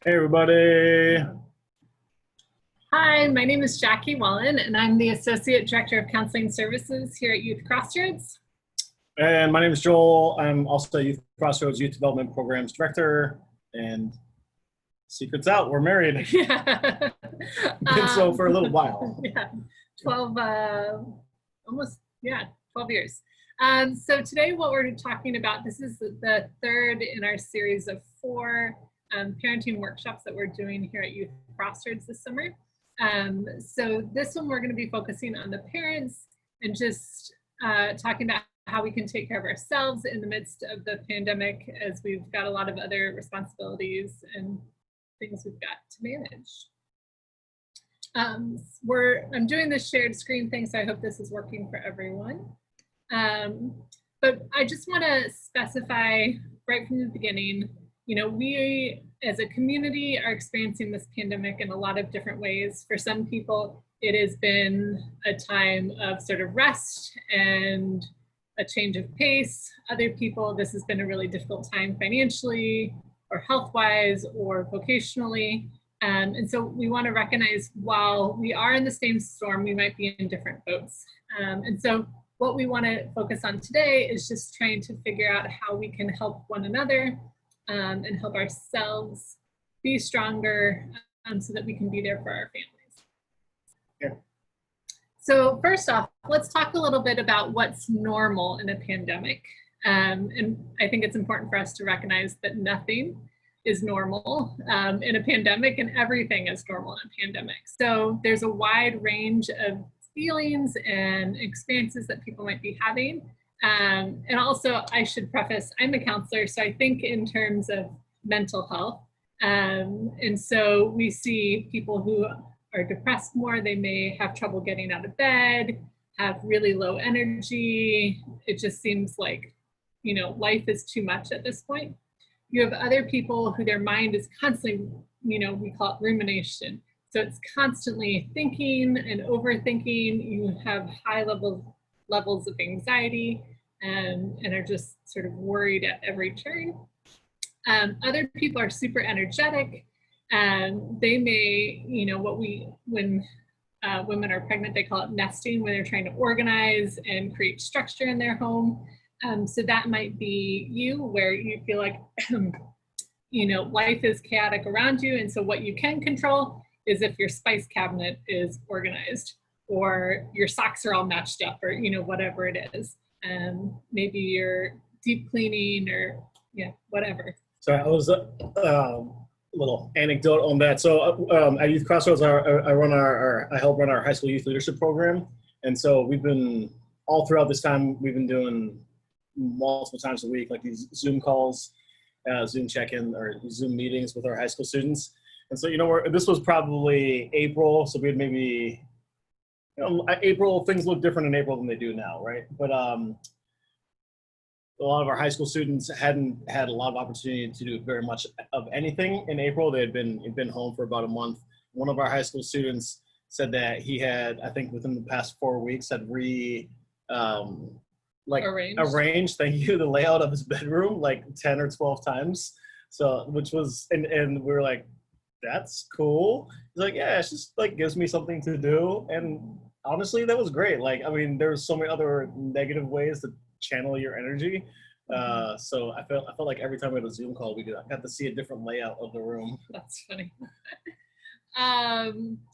Hey everybody. Hi, my name is Jackie Wallen, and I'm the Associate Director of Counseling Services here at Youth Crossroads. And my name is Joel. I'm also Youth Crossroads Youth Development Programs Director. And secrets out, we're married. Yeah. Been so for a little while. Yeah, 12, almost, yeah, 12 years. So today what we're talking about, this is the third in our series of 4 parenting workshops that we're doing here at Youth Crossroads this summer. So this one we're going to be focusing on the parents and just talking about how we can take care of ourselves in the midst of the pandemic, as we've got a lot of other responsibilities and things we've got to manage. I'm doing this shared screen thing, so I hope this is working for everyone. But I just want to specify right from the beginning, we as a community are experiencing this pandemic in a lot of different ways. For some people, it has been a time of sort of rest and a change of pace. Other people, this has been a really difficult time financially or health-wise or vocationally. And so we want to recognize while we are in the same storm, we might be in different boats. And so what we want to focus on today is just trying to figure out how we can help one another and help ourselves be stronger so that we can be there for our families. Yeah. So first off, let's talk a little bit about what's normal in a pandemic. And I think it's important for us to recognize that nothing is normal in a pandemic, and everything is normal in a pandemic. So there's a wide range of feelings and experiences that people might be having. And also, I should preface, I'm a counselor, so I think in terms of mental health. And so we see people who are depressed more, they may have trouble getting out of bed, have really low energy. It just seems like, life is too much at this point. You have other people who their mind is constantly, we call it rumination. So it's constantly thinking and overthinking. You have high levels of anxiety and are just sort of worried at every turn. Other people are super energetic. They may, when women are pregnant, they call it nesting, when they're trying to organize and create structure in their home. So that might be you, where you feel like, life is chaotic around you. And so what you can control is if your spice cabinet is organized or your socks are all matched up, or, whatever it is. Maybe you're deep cleaning or, whatever. So I was a little anecdote on that. So at Youth Crossroads, I help run our high school youth leadership program. And so we've been, all throughout this time, we've been doing multiple times a week, like these Zoom calls, Zoom check-in, or Zoom meetings with our high school students. And so, this was probably April, so we had maybe, April, things look different in April than they do now, right? But a lot of our high school students hadn't had a lot of opportunity to do very much of anything in April. They had been home for about a month. One of our high school students said that he had, I think within the past 4 weeks, had arranged, thank you, the layout of his bedroom like 10 or 12 times. So, which was, and we were like, that's cool. He's like, yeah, it's just like gives me something to do. And honestly, that was great. Like, I mean, there's so many other negative ways to channel your energy. So I felt like every time we had a Zoom call, I got to see a different layout of the room. That's funny.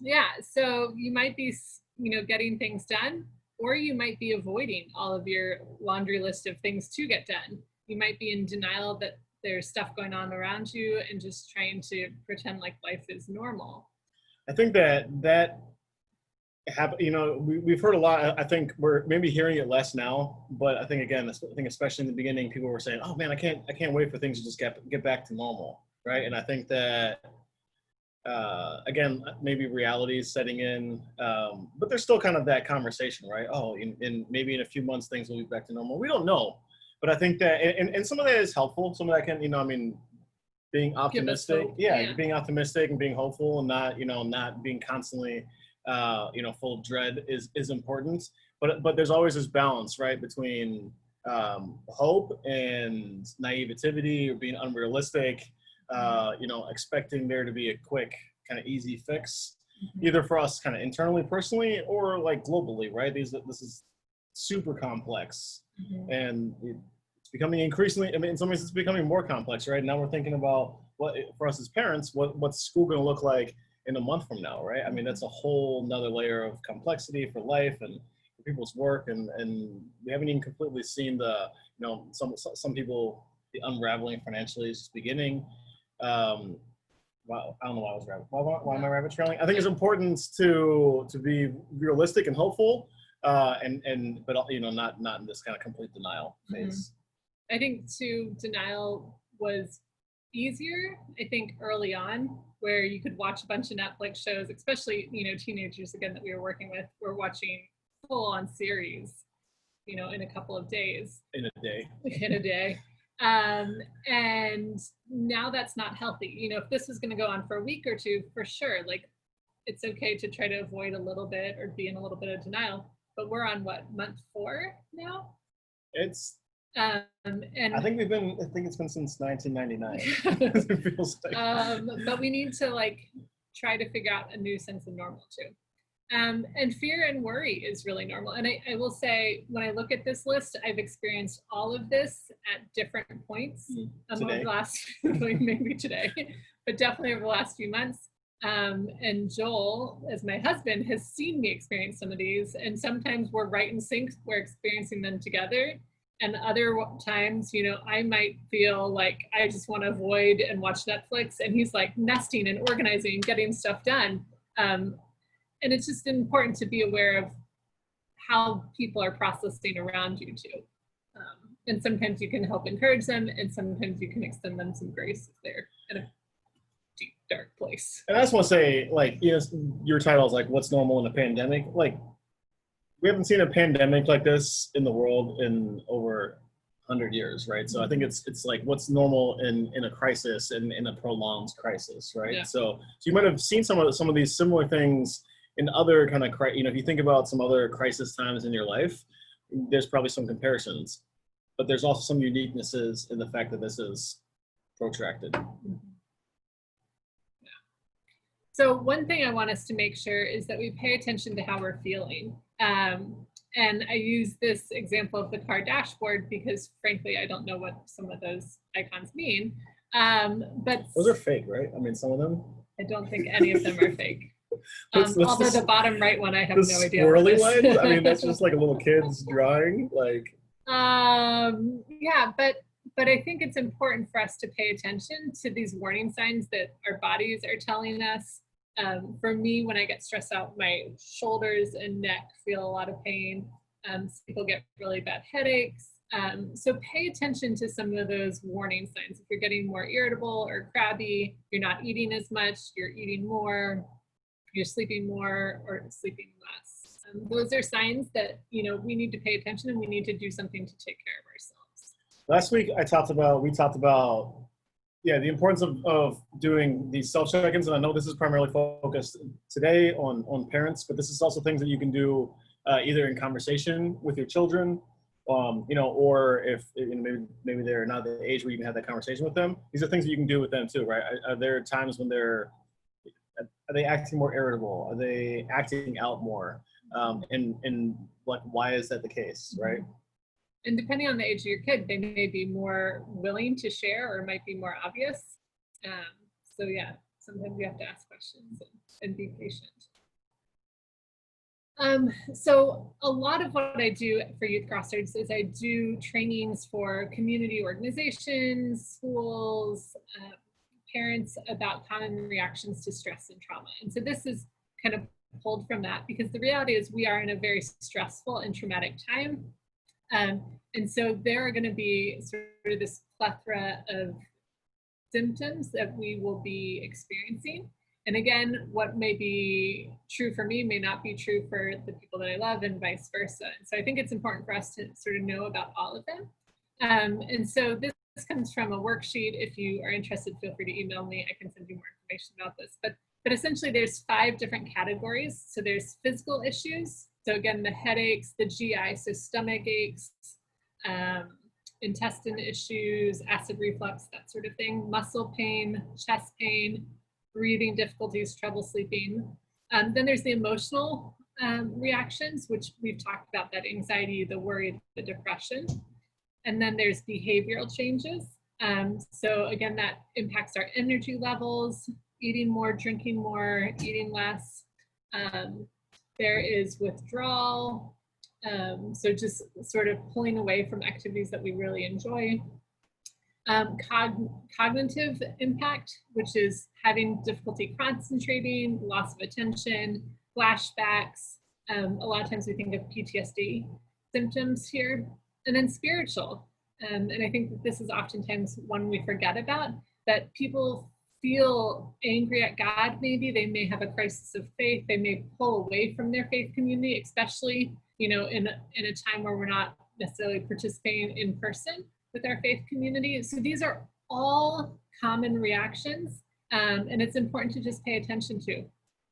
Yeah, so you might be, getting things done, or you might be avoiding all of your laundry list of things to get done. You might be in denial that there's stuff going on around you and just trying to pretend like life is normal. I think that we've heard a lot. I think we're maybe hearing it less now, but I think especially in the beginning, people were saying, "Oh man, I can't wait for things to just get back to normal," right? And I think that again, maybe reality is setting in, but there's still kind of that conversation, right? Oh, maybe in a few months things will be back to normal. We don't know, but I think that and some of that is helpful. Some of that can, being optimistic, being optimistic and being hopeful, and not being constantly full of dread is important. But there's always this balance, right, between hope and naivety or being unrealistic. expecting there to be a quick kind of easy fix, either for us kind of internally, personally, or like globally, right? This is super complex, and it's becoming increasingly, I mean, in some ways it's becoming more complex, right? Now we're thinking about what, for us as parents, what's school going to look like in a month from now, right? I mean, that's a whole nother layer of complexity for life and for people's work, and we haven't even completely seen the, some people, the unraveling financially is just beginning. Well, I don't know why I was rabbit. Why am I rabbit trailing? I think it's important to be realistic and hopeful, but not in this kind of complete denial phase. I think too, denial was easier, I think, early on, where you could watch a bunch of Netflix shows, especially, teenagers, again, that we were working with, were watching full-on series, in a couple of days. In a day. And now that's not healthy. If this was going to go on for a week or two, for sure, like, it's okay to try to avoid a little bit or be in a little bit of denial. But we're on month 4 now? It's and I think it's been since 1999. It feels like. But we need to try to figure out a new sense of normal too. And fear and worry is really normal. And I will say, when I look at this list, I've experienced all of this at different points over the last, maybe today, but definitely over the last few months. And Joel, as my husband, has seen me experience some of these, and sometimes we're right in sync, we're experiencing them together. And other times, I might feel like I just want to avoid and watch Netflix, and he's like nesting and organizing and getting stuff done. And it's just important to be aware of how people are processing around you too. And sometimes you can help encourage them, and sometimes you can extend them some grace if they're in a deep, dark place. And I just want to say, your title is what's normal in a pandemic? We haven't seen a pandemic like this in the world in over 100 years, right? So I think it's what's normal in a crisis and in a prolonged crisis, right? Yeah. So you might have seen some of these similar things in other kind of, if you think about some other crisis times in your life, there's probably some comparisons, but there's also some uniquenesses in the fact that this is protracted. Yeah. So one thing I want us to make sure is that we pay attention to how we're feeling. And I use this example of the car dashboard because, frankly, I don't know what some of those icons mean. But those are fake, right? I mean, some of them. I don't think any of them are fake. Although the bottom right one, I have no idea. Swirly lines? I mean, that's just like a little kid's drawing. Yeah, but I think it's important for us to pay attention to these warning signs that our bodies are telling us. For me, when I get stressed out, my shoulders and neck feel a lot of pain. People get really bad headaches. So pay attention to some of those warning signs. If you're getting more irritable or crabby, you're not eating as much, you're eating more, you're sleeping more or sleeping less. Those are signs that, we need to pay attention, and we need to do something to take care of ourselves. Last week, we talked about the importance of doing these self check-ins, and I know this is primarily focused today on parents, but this is also things that you can do either in conversation with your children, or if maybe they're not the age where you can have that conversation with them. These are things that you can do with them too, right? Are there times when are they acting more irritable? Are they acting out more? And why is that the case, right? And depending on the age of your kid, they may be more willing to share, or it might be more obvious. So yeah, sometimes you have to ask questions and be patient. So a lot of what I do for Youth Crossroads is I do trainings for community organizations, schools, parents about common reactions to stress and trauma. And so this is kind of pulled from that, because the reality is we are in a very stressful and traumatic time. And so there are going to be sort of this plethora of symptoms that we will be experiencing. And again, what may be true for me may not be true for the people that I love, and vice versa. And so I think it's important for us to sort of know about all of them. And so this comes from a worksheet. If you are interested, feel free to email me. I can send you more information about this. But essentially there's 5 different categories. So there's physical issues. So again, the headaches, the GI, so stomach aches, intestine issues, acid reflux, that sort of thing, muscle pain, chest pain, breathing difficulties, trouble sleeping. Then there's the emotional reactions, which we've talked about, that anxiety, the worry, the depression. And then there's behavioral changes. So again, that impacts our energy levels, eating more, drinking more, eating less. There is withdrawal. So just sort of pulling away from activities that we really enjoy. Cognitive impact, which is having difficulty concentrating, loss of attention, flashbacks. A lot of times we think of PTSD symptoms here. And then spiritual. And I think that this is oftentimes one we forget about, that people feel angry at God. Maybe they may have a crisis of faith. They may pull away from their faith community, especially, you know, in a time where we're not necessarily participating in person with our faith community. So these are all common reactions, and it's important to just pay attention to.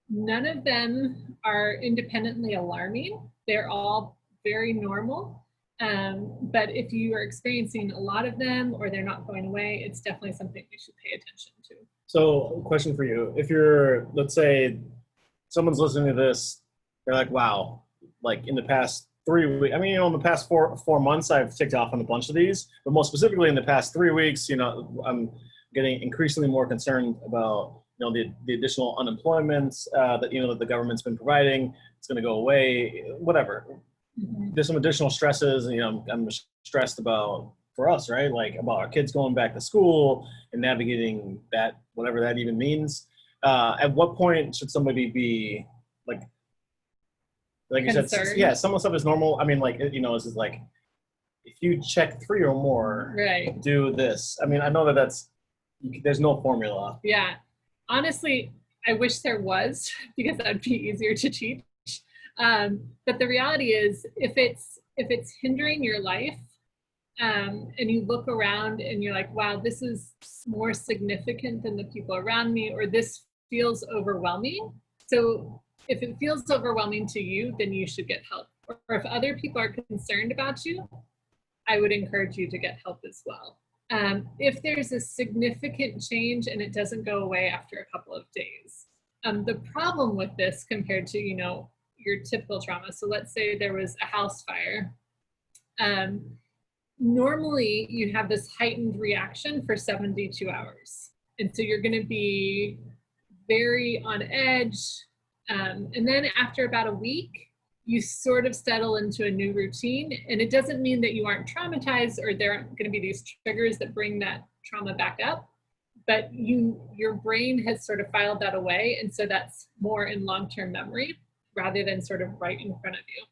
None of them are independently alarming. They're all very normal. But if you are experiencing a lot of them or they're not going away, it's definitely something we should pay attention to. So, question for you. If you're, let's say, someone's listening to this, they're like, wow, like in the past 3 weeks, I mean, you know, in the past four months, I've ticked off on a bunch of these, but most specifically in the past 3 weeks, you know, I'm getting increasingly more concerned about, you know, the additional unemployment that, you know, that the government's been providing. It's going to go away, whatever. Mm-hmm. There's some additional stresses, and, you know, I'm stressed about, for us, right? Like about our kids going back to school and navigating that, whatever that even means. At what point should somebody be like you concerned? said, yeah, some of the stuff is normal. I mean, like, you know, this is like, if you check 3 or more, right, do this. I mean, I know that there's no formula. Yeah. Honestly, I wish there was, because that'd be easier to teach. But the reality is, if it's hindering your life, and you look around and you're like, wow, this is more significant than the people around me, or this feels overwhelming. So if it feels overwhelming to you, then you should get help. Or if other people are concerned about you, I would encourage you to get help as well. If there's a significant change and it doesn't go away after a couple of days, the problem with this compared to, you know, your typical trauma. So let's say there was a house fire. Normally you have this heightened reaction for 72 hours. And so you're going to be very on edge. And then after about a week, you sort of settle into a new routine. And it doesn't mean that you aren't traumatized or there aren't going to be these triggers that bring that trauma back up. But your brain has sort of filed that away. And so that's more in long-term memory rather than sort of right in front of you.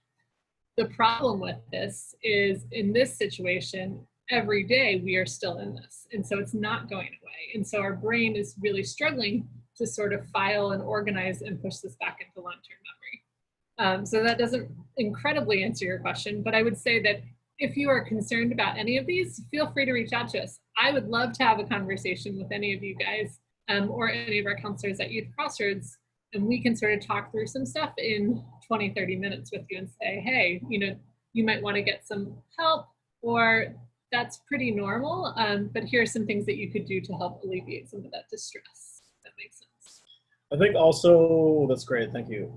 The problem with this is, in this situation, every day we are still in this. And so it's not going away. And so our brain is really struggling to sort of file and organize and push this back into long-term memory. So that doesn't incredibly answer your question, but I would say that if you are concerned about any of these, feel free to reach out to us. I would love to have a conversation with any of you guys or any of our counselors at Youth Crossroads, and we can sort of talk through some stuff in 20, 30 minutes with you and say, hey, you know, you might want to get some help, or that's pretty normal, but here are some things that you could do to help alleviate some of that distress. If that makes sense. I think also, that's great, thank you.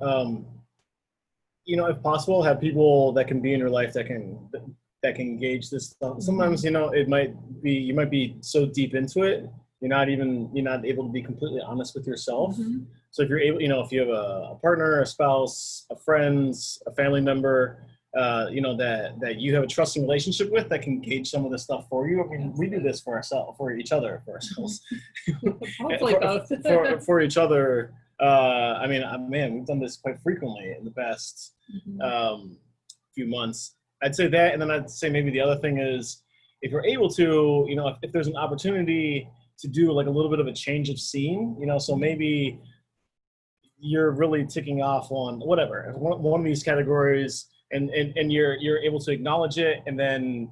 You know, if possible, have people that can be in your life that can gauge this stuff. Sometimes, you know, you might be so deep into it, you're not able to be completely honest with yourself. Mm-hmm. So if you're able, you know, if you have a partner, a spouse, a friend, a family member, you know, that you have a trusting relationship with that can gauge some of this stuff for you. I mean, we do this for ourselves, for each other, for ourselves. Hopefully both. for each other. I mean, man, we've done this quite frequently in the past few months. I'd say that, and then I'd say maybe the other thing is, if you're able to, you know, if there's an opportunity to do like a little bit of a change of scene, you know, so maybe you're really ticking off on whatever, one of these categories, and you're able to acknowledge it, and then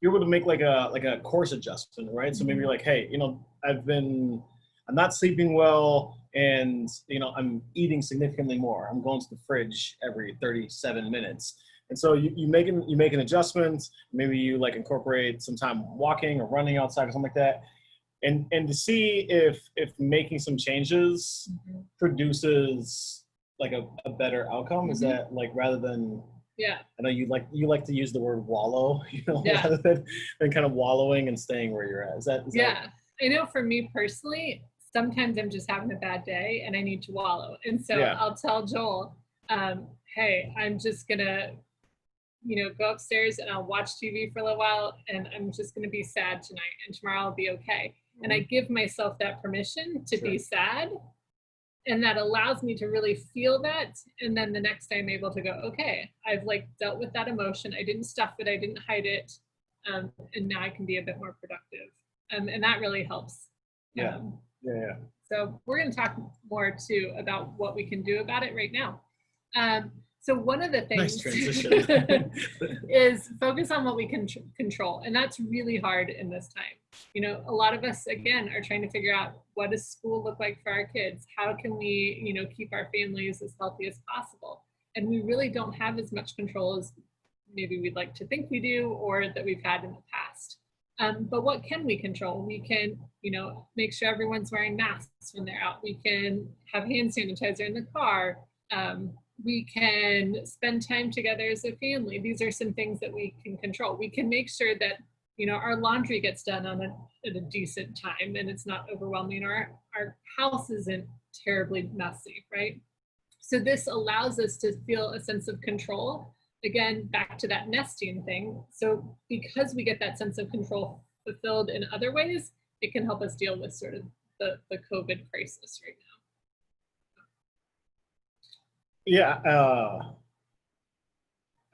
you're able to make like a course adjustment, right? Mm-hmm. So maybe you're like, hey, you know, I'm not sleeping well, and, you know, I'm eating significantly more. I'm going to the fridge every 37 minutes. And so you make an adjustment. Maybe you like incorporate some time walking or running outside or something like that. And to see if making some changes produces like a better outcome. Is that like, rather than, yeah, I know you like to use the word wallow, yeah, rather than kind of wallowing and staying where you're at. Is that yeah. I know for me personally, sometimes I'm just having a bad day and I need to wallow. And so Yeah. I'll tell Joel, hey, I'm just gonna, go upstairs and I'll watch TV for a little while and I'm just gonna be sad tonight and tomorrow I'll be okay. And I give myself that permission to be sad. And that allows me to really feel that. And then the next day I'm able to go, okay, I've like dealt with that emotion. I didn't stuff it. I didn't hide it. And now I can be a bit more productive. And that really helps. Yeah. So we're going to talk more too about what we can do about it right now. So one of the things Nice transition. is focus on what we can control. And that's really hard in this time. A lot of us, again, are trying to figure out, what does school look like for our kids? How can we, keep our families as healthy as possible? And we really don't have as much control as maybe we'd like to think we do, or that we've had in the past. But what can we control? We can, make sure everyone's wearing masks when they're out. We can have hand sanitizer in the car. We can spend time together as a family. These are some things that we can control. We can make sure that, our laundry gets done at a decent time and it's not overwhelming. Our house isn't terribly messy, right? So this allows us to feel a sense of control. Again, back to that nesting thing. So because we get that sense of control fulfilled in other ways, it can help us deal with sort of the COVID crisis right now. Yeah.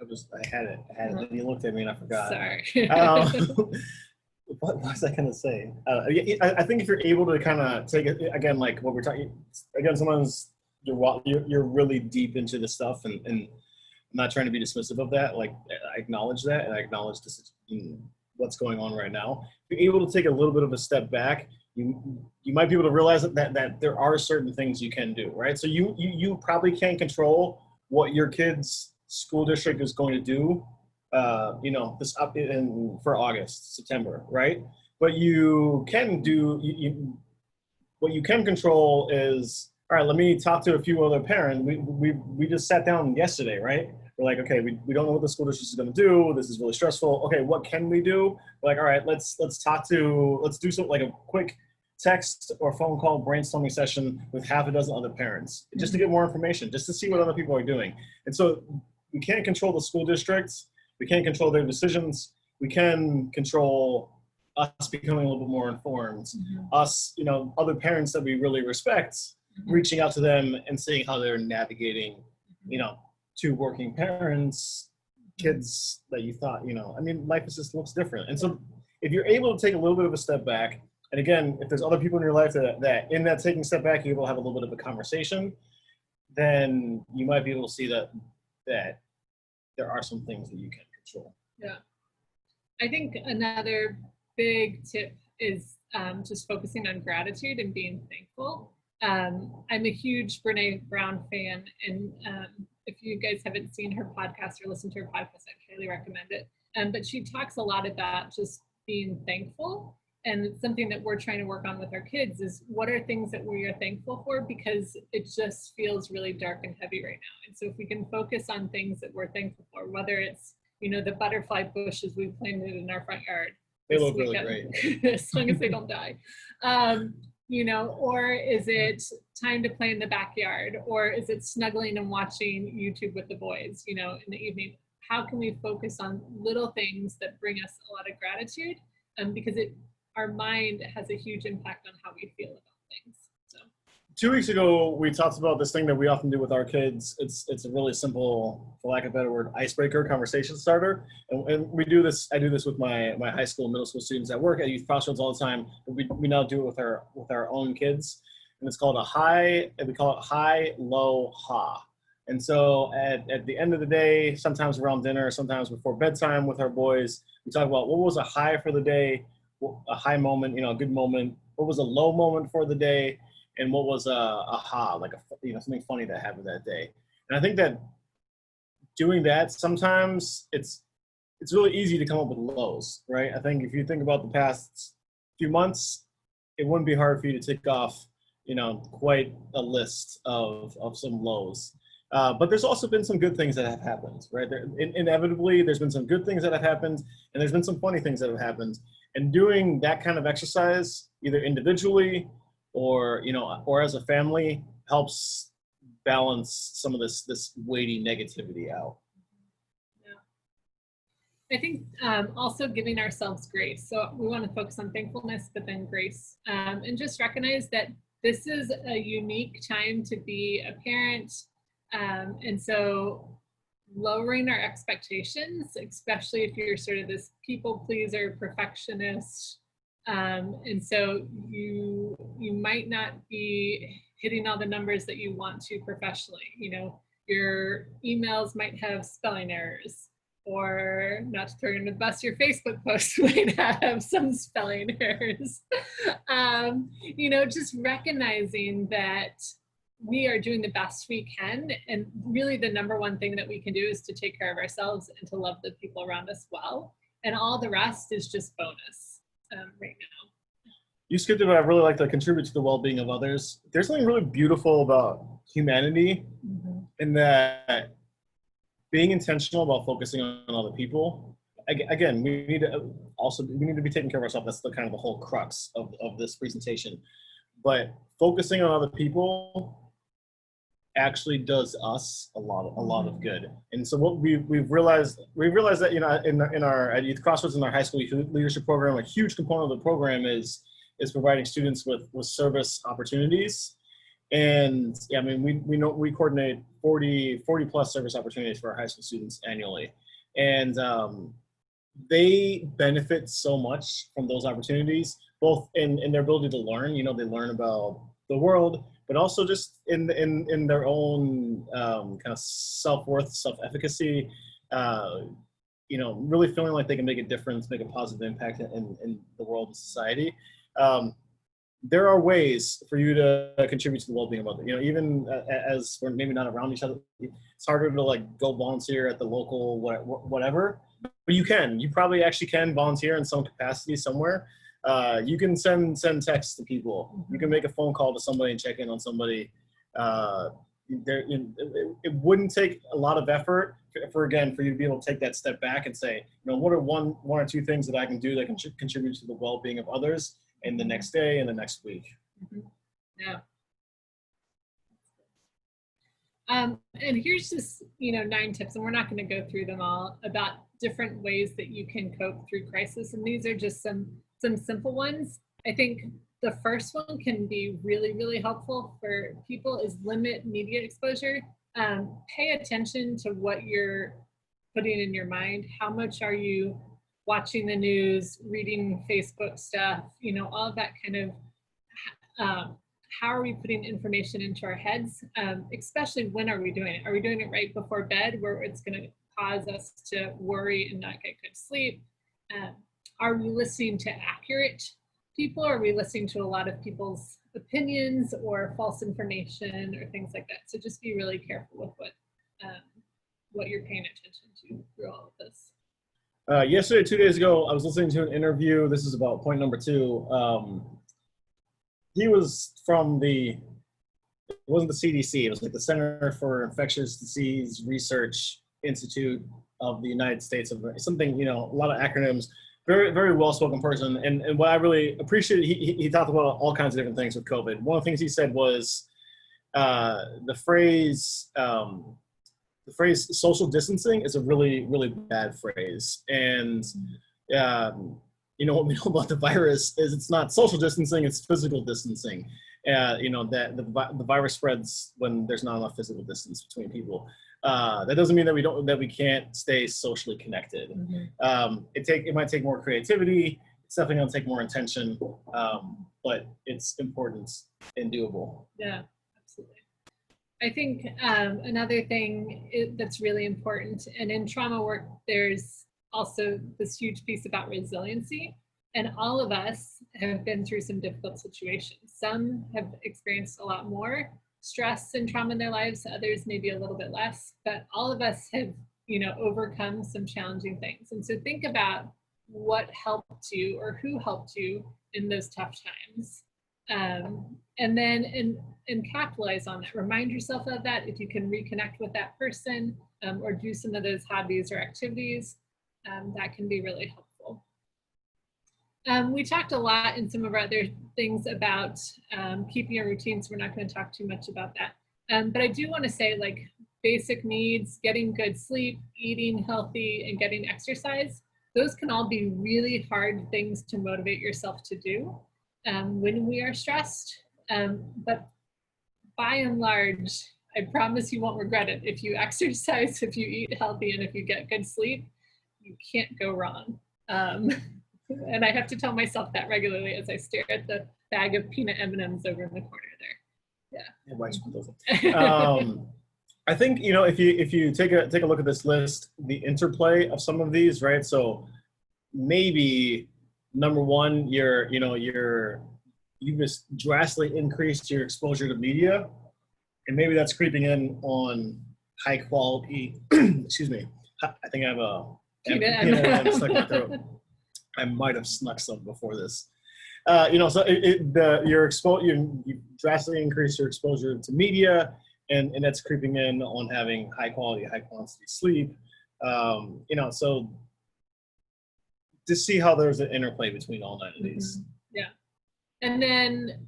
I had it, and you looked at me and I forgot. Sorry. What was I gonna say? I think if you're able to kind of take it again, like what we're talking again, sometimes you're really deep into the stuff, and I'm not trying to be dismissive of that. Like, I acknowledge that, and I acknowledge this, what's going on right now. If you're able to take a little bit of a step back, you might be able to realize that there are certain things you can do, right? So you probably can't control what your kids' school district is going to do, this up for August, September, right? But you can do, what you can control is, all right, let me talk to a few other parents. We just sat down yesterday, right? We're like, okay, we don't know what the school district is going to do. This is really stressful. Okay, what can we do? We're like, all right, let's do something like a quick text or phone call brainstorming session with half a dozen other parents, just to get more information, just to see what other people are doing. And so we can't control the school districts. We can't control their decisions. We can control us becoming a little bit more informed. Us, other parents that we really respect, reaching out to them and seeing how they're navigating, two working parents, kids that you thought, life just looks different. And so if you're able to take a little bit of a step back, and again, if there's other people in your life that in that taking a step back, you're able to have a little bit of a conversation, then you might be able to see that there are some things that you can control. Yeah. I think another big tip is just focusing on gratitude and being thankful. I'm a huge Brene Brown fan, and if you guys haven't seen her podcast or listened to her podcast, I highly recommend it. But she talks a lot about just being thankful, and it's something that we're trying to work on with our kids is, what are things that we are thankful for, because it just feels really dark and heavy right now. And so if we can focus on things that we're thankful for, whether it's, the butterfly bushes we planted in our front yard. They look really great. As long as they don't die. Or is it time to play in the backyard? Or is it snuggling and watching YouTube with the boys, in the evening? How can we focus on little things that bring us a lot of gratitude? Because our mind has a huge impact on how we feel about things. So 2 weeks ago, we talked about this thing that we often do with our kids. It's a really simple, for lack of a better word, icebreaker, conversation starter. And we do this. I do this with my high school, middle school students at work at Youth Crossroads all the time. But we now do it with our own kids, and it's called we call it high, low, ha. And so at the end of the day, sometimes around dinner, sometimes before bedtime with our boys, we talk about what was a high for the day, a high moment, a good moment. What was a low moment for the day? And what was a aha, like something funny that happened that day. And I think that doing that, sometimes it's really easy to come up with lows, right? I think if you think about the past few months, it wouldn't be hard for you to tick off, quite a list of some lows. But there's also been some good things that have happened, right? Inevitably, there's been some good things that have happened, and there's been some funny things that have happened. And doing that kind of exercise, either individually or as a family, helps balance some of this weighty negativity out. I think also giving ourselves grace. So we want to focus on thankfulness, but then grace, and just recognize that this is a unique time to be a parent. And so lowering our expectations, especially if you're sort of this people pleaser, perfectionist. And so you might not be hitting all the numbers that you want to professionally. Your emails might have spelling errors, or not to throw you under the bus, your Facebook posts might have some spelling errors. Just recognizing that we are doing the best we can. And really the number one thing that we can do is to take care of ourselves and to love the people around us well. And all the rest is just bonus right now. You skipped it, but I really like to contribute to the well-being of others. There's something really beautiful about humanity in that being intentional about focusing on other people. Again, we need to be taking care of ourselves. That's the kind of the whole crux of this presentation. But focusing on other people actually does us a lot of good. And so what we've realized that in our at Youth Crossroads, in our high school youth leadership program, a huge component of the program is providing students with service opportunities. And yeah, I mean, we coordinate 40 plus service opportunities for our high school students annually. And they benefit so much from those opportunities, both in their ability to learn, they learn about the world, but also just in their own kind of self-worth, self-efficacy, really feeling like they can make a difference, make a positive impact in the world and society. There are ways for you to contribute to the well-being of others. Even as we're maybe not around each other, it's harder to go volunteer at the local whatever. But you probably actually can volunteer in some capacity somewhere. You can send texts to people. You can make a phone call to somebody and check in on somebody. It wouldn't take a lot of effort for you to be able to take that step back and say, what are one or two things that I can do that can contribute to the well-being of others in the next day and the next week. Yeah. And here's just 9 tips, and we're not going to go through them all, about different ways that you can cope through crisis. And these are just some simple ones. I think the first one can be really, really helpful for people is limit media exposure. Pay attention to what you're putting in your mind. How much are you watching the news, reading Facebook stuff, all of that kind of, how are we putting information into our heads? Especially when are we doing it? Are we doing it right before bed, where it's going to cause us to worry and not get good sleep? Are we listening to accurate people? Are we listening to a lot of people's opinions or false information or things like that? So just be really careful with what you're paying attention to through all of this. Yesterday, 2 days ago, I was listening to an interview. This is about point number 2. He was from it wasn't the CDC, it was like the Center for Infectious Disease Research Institute of the United States, of something, a lot of acronyms. Very, very well-spoken person. And what I really appreciated, he talked about all kinds of different things with COVID. One of the things he said was the phrase social distancing is a really, really bad phrase. And what we know about the virus is it's not social distancing, it's physical distancing. That the virus spreads when there's not enough physical distance between people. That doesn't mean that we can't stay socially connected. It might take more creativity. It's definitely going to take more intention, but it's important and doable. Yeah, absolutely. I think another thing that's really important, and in trauma work, there's also this huge piece about resiliency. And all of us have been through some difficult situations. Some have experienced a lot more stress and trauma in their lives, others maybe a little bit less, but all of us have overcome some challenging things. And so think about what helped you or who helped you in those tough times. And then and capitalize on that. Remind yourself of that. If you can reconnect with that person or do some of those hobbies or activities, that can be really helpful. We talked a lot in some of our other things about keeping a routine, so we're not going to talk too much about that. But I do want to say, like, basic needs, getting good sleep, eating healthy, and getting exercise, those can all be really hard things to motivate yourself to do when we are stressed. But by and large, I promise you won't regret it. If you exercise, if you eat healthy, and if you get good sleep, you can't go wrong. And I have to tell myself that regularly as I stare at the bag of peanut M&Ms over in the corner there. Yeah. I think, if you take a look at this list, the interplay of some of these, right? So maybe number one, you've just drastically increased your exposure to media, and maybe that's creeping in on high quality. Excuse me. I think I have a peanut stuck in my throat. I might have snuck some before this. So you drastically increase your exposure to media, and that's creeping in on having high quality, high quantity sleep. So to see how there's an interplay between all nine of these. Mm-hmm. Yeah. And then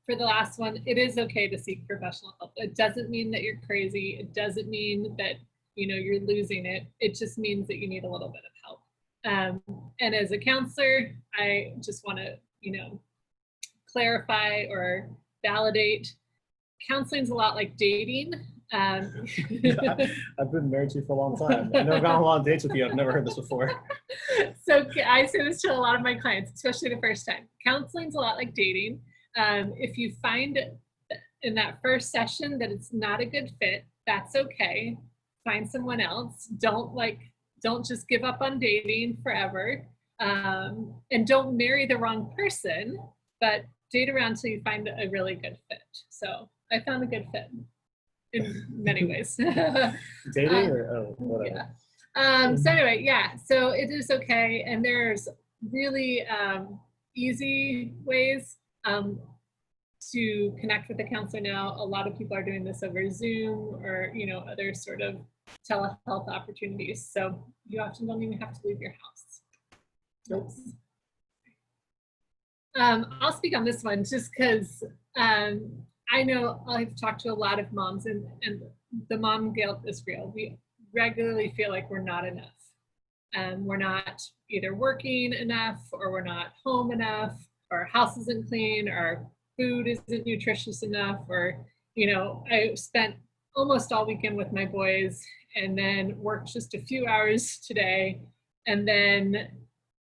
for the last one, it is okay to seek professional help. It doesn't mean that you're crazy. It doesn't mean that, you're losing it. It just means that you need a little bit of help. And as a counselor, I just want to, clarify or validate. Counseling's a lot like dating. I've been married to you for a long time. I know I've gone on a lot of dates with you. I've never heard this before. So I say this to a lot of my clients, especially the first time. Counseling's a lot like dating. If you find in that first session that it's not a good fit, that's okay. Find someone else. Don't just give up on dating forever. And don't marry the wrong person, but date around till you find a really good fit. So I found a good fit in many ways. Dating or whatever. Yeah. So anyway, yeah, so it is okay. And there's really easy ways to connect with a counselor now. A lot of people are doing this over Zoom or, other sort of telehealth opportunities. So you often don't even have to leave your house. Nope. I'll speak on this one just because I know I've talked to a lot of moms, and the mom guilt is real. We regularly feel like we're not enough. We're not either working enough, or we're not home enough, or our house isn't clean, or our food isn't nutritious enough, or, I spent almost all weekend with my boys and then worked just a few hours today. And then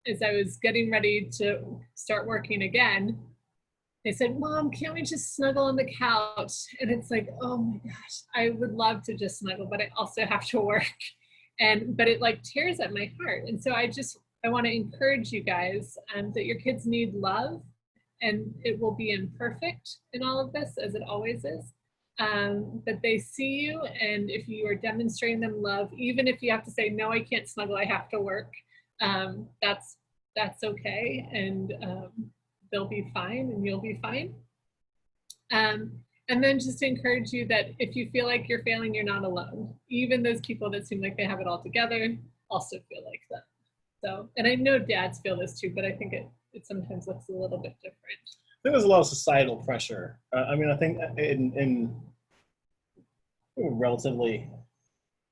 as I was getting ready to start working again, they said, "Mom, can't we just snuggle on the couch?" And it's like, oh my gosh, I would love to just snuggle, but I also have to work. But it tears at my heart. And so I want to encourage you guys that your kids need love, and it will be imperfect in all of this, as it always is. But they see you, and if you are demonstrating them love, even if you have to say, "No, I can't snuggle, I have to work," that's okay, and they'll be fine, and you'll be fine. And then just to encourage you that if you feel like you're failing, you're not alone. Even those people that seem like they have it all together also feel like that. So, and I know dads feel this too, but I think it sometimes looks a little bit different. I think there's a lot of societal pressure. I think in a relatively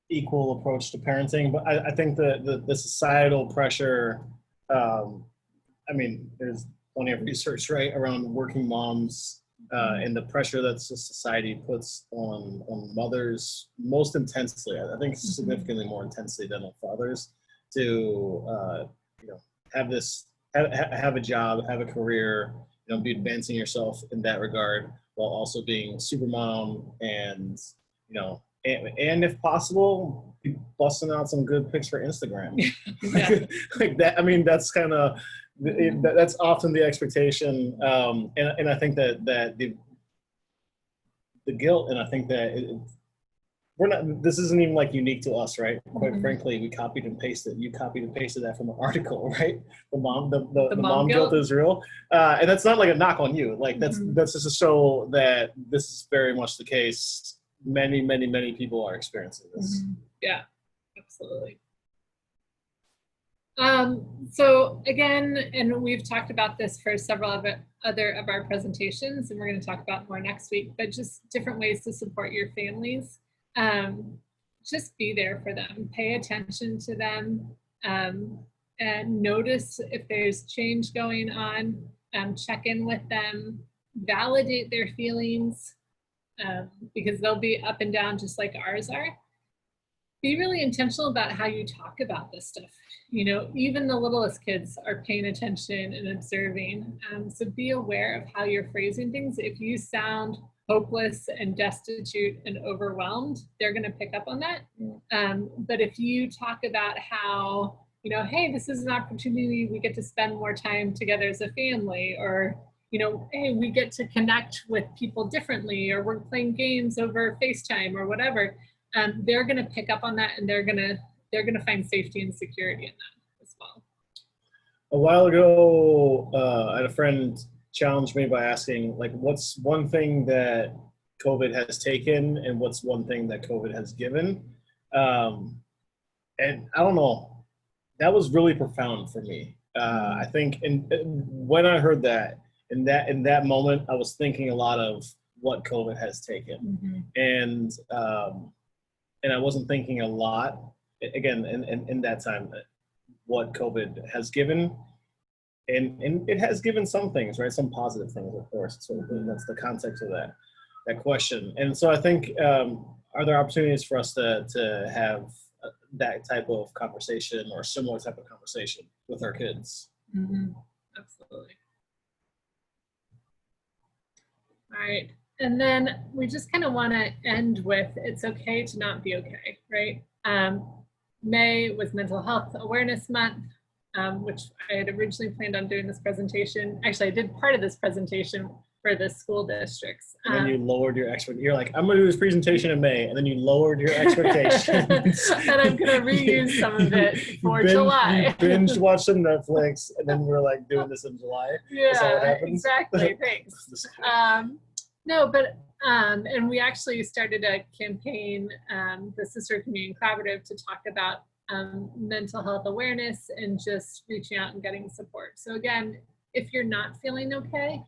equal approach to parenting, but I think the societal pressure, there's plenty of research, right, around working moms and the pressure that society puts on mothers most intensely. I think significantly more intensely than on fathers to have a job, have a career, be advancing yourself in that regard, while also being super mom and and if possible, be busting out some good pics for Instagram. Like that. That's kind of that's often the expectation, and I think that the guilt, and I think that we're not, this isn't even like unique to us, right? Quite frankly, we copied and pasted. You copied and pasted that from an article, right? The mom guilt is real. And that's not like a knock on you. Like that's just to show that this is very much the case. Many people are experiencing this. Yeah, absolutely. So again, and we've talked about this for several other of our presentations, and we're going to talk about more next week, but just different ways to support your families. Just be there for them, pay attention to them, and notice if there's change going on, check in with them, validate their feelings, because they'll be up and down just like ours are. Be really intentional about how you talk about this stuff. You know, even the littlest kids are paying attention and observing. So be aware of how you're phrasing things. If you sound hopeless and destitute and overwhelmed, they're going to pick up on that. But if you talk about how, you know, hey, this is an opportunity, we get to spend more time together as a family, or, you know, hey, we get to connect with people differently, or we're playing games over FaceTime or whatever, they're going to pick up on that, and they're going to find safety and security in that as well. A while ago, I had a friend challenge me by asking, like, what's one thing that COVID has taken and what's one thing that COVID has given? And I don't know, that was really profound for me. I think, and when I heard that, in that moment, I was thinking a lot of what COVID has taken. And I wasn't thinking a lot, again, in that time, what COVID has given. And it has given some things, right? Some positive things, of course. So that's the context of that question. And so I think, are there opportunities for us to have that type of conversation or similar type of conversation with our kids? Absolutely. All right. And then we just kind of want to end with, it's okay to not be okay, right? May was Mental Health Awareness Month, which I had originally planned on doing this presentation. Actually, I did part of this presentation for the school districts. And then you lowered your expectations. You're like, I'm going to do this presentation in May, and then you lowered your expectations. And I'm going to reuse some of it for July. You binge watched some Netflix, and then we're like doing this in July. Yeah, exactly. Thanks. No, but and we actually started a campaign, the Sister Community Collaborative, to talk about mental health awareness and just reaching out and getting support. So again, if you're not feeling okay,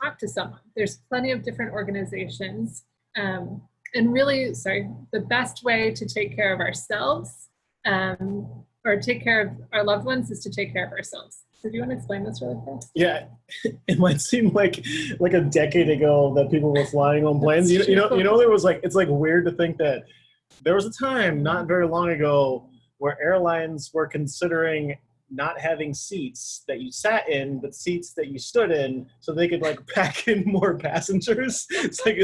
talk to someone. There's plenty of different organizations. And really, the best way to take care of ourselves or take care of our loved ones is to take care of ourselves. So do you want to explain this really fast? Yeah, it might seem like a decade ago that people were flying on planes. You know, there was like, it's like weird to think that there was a time not very long ago where airlines were considering not having seats that you sat in, but seats that you stood in, so they could like pack in more passengers. It's like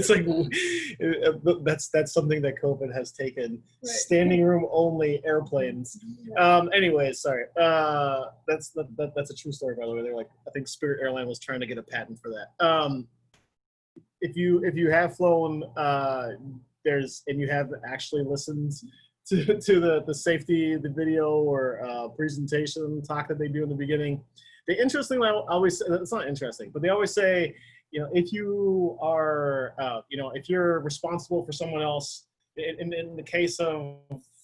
that's something that COVID has taken. Right. Standing room only airplanes. Anyways, sorry. That's a true story, by the way. They're like, I think Spirit Airline was trying to get a patent for that. If you have flown, and you have actually listened to the safety, the video or presentation talk that they do in the beginning. The interesting, I always, it's not interesting, but they always say, you know, if you are, if you're responsible for someone else, in the case of,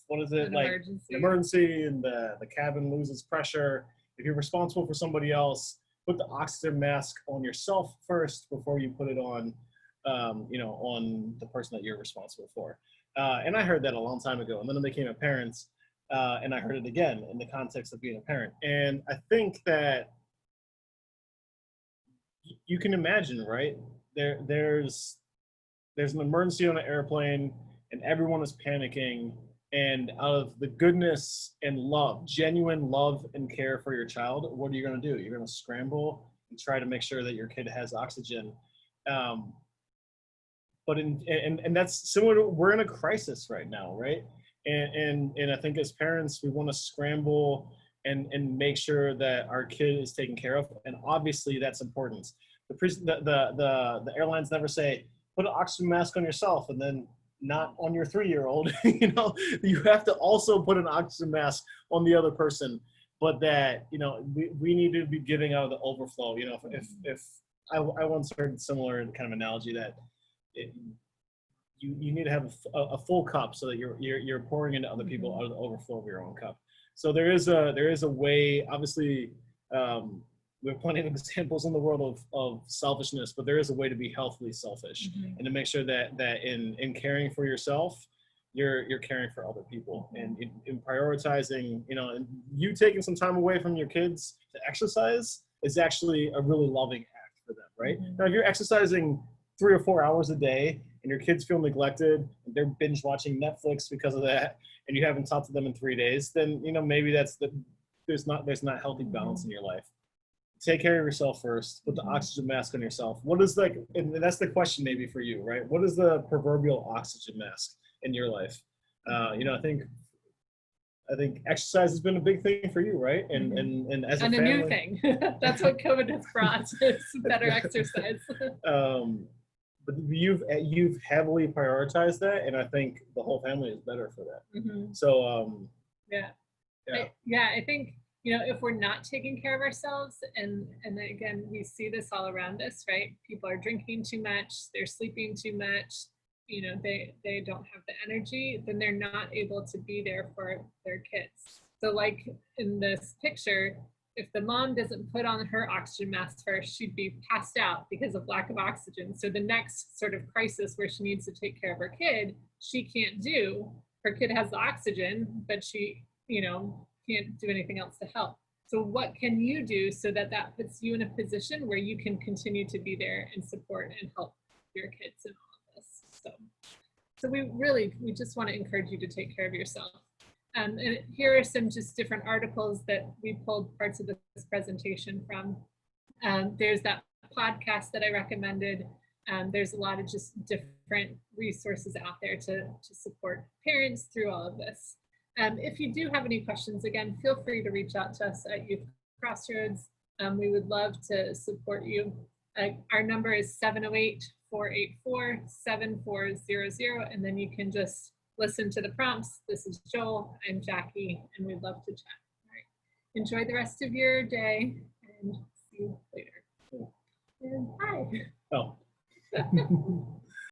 what is it, like emergency and the cabin loses pressure, if you're responsible for somebody else, put the oxygen mask on yourself first before you put it on, on the person that you're responsible for. And I heard that a long time ago, and then I became a parent, and I heard it again in the context of being a parent. And I think that you can imagine, right? There's an emergency on an airplane, and everyone is panicking. And out of the goodness and love, genuine love and care for your child, what are you going to do? You're going to scramble and try to make sure that your kid has oxygen. But and that's similar to, we're in a crisis right now, right? And I think as parents, we want to scramble and make sure that our kid is taken care of. And obviously that's important. The airlines never say, put an oxygen mask on yourself and then not on your 3-year-old. You know, you have to also put an oxygen mask on the other person, but that, you know, we need to be giving out of the overflow. You know, if I once heard a similar kind of analogy that you need to have a full cup so that you're pouring into other people out of the overflow of your own cup. So there is a way, obviously, we have plenty of examples in the world of selfishness, but there is a way to be healthily selfish and to make sure that in caring for yourself, you're caring for other people, and in prioritizing, you know, and you taking some time away from your kids to exercise is actually a really loving act for them, right? Now, if you're exercising 3 or 4 hours a day and your kids feel neglected and they're binge watching Netflix because of that, and you haven't talked to them in 3 days, then, you know, maybe there's not healthy balance in your life. Take care of yourself first. Put the oxygen mask on yourself. What is and that's the question maybe for you, right? What is the proverbial oxygen mask in your life? You know, I think exercise has been a big thing for you, right? And as a family, new thing. That's what COVID has brought, is better exercise. But you've heavily prioritized that, and I think the whole family is better for that. So I think, you know, if we're not taking care of ourselves, and again, we see this all around us, right? People are drinking too much, they're sleeping too much, you know, they don't have the energy, then they're not able to be there for their kids. So like in this picture, if the mom doesn't put on her oxygen mask first, she'd be passed out because of lack of oxygen. So the next sort of crisis where she needs to take care of her kid, she can't do. Her kid has the oxygen, but she, you know, can't do anything else to help. So what can you do so that puts you in a position where you can continue to be there and support and help your kids in all of this? So we just want to encourage you to take care of yourself. And here are some just different articles that we pulled parts of this presentation from. There's that podcast that I recommended. There's a lot of just different resources out there to support parents through all of this. If you do have any questions, again, feel free to reach out to us at Youth Crossroads. We would love to support you. Our number is 708-484-7400, and then you can just listen to the prompts. This is Joel, I'm Jackie, and we'd love to chat. All right. Enjoy the rest of your day, and see you later. And hi. Oh.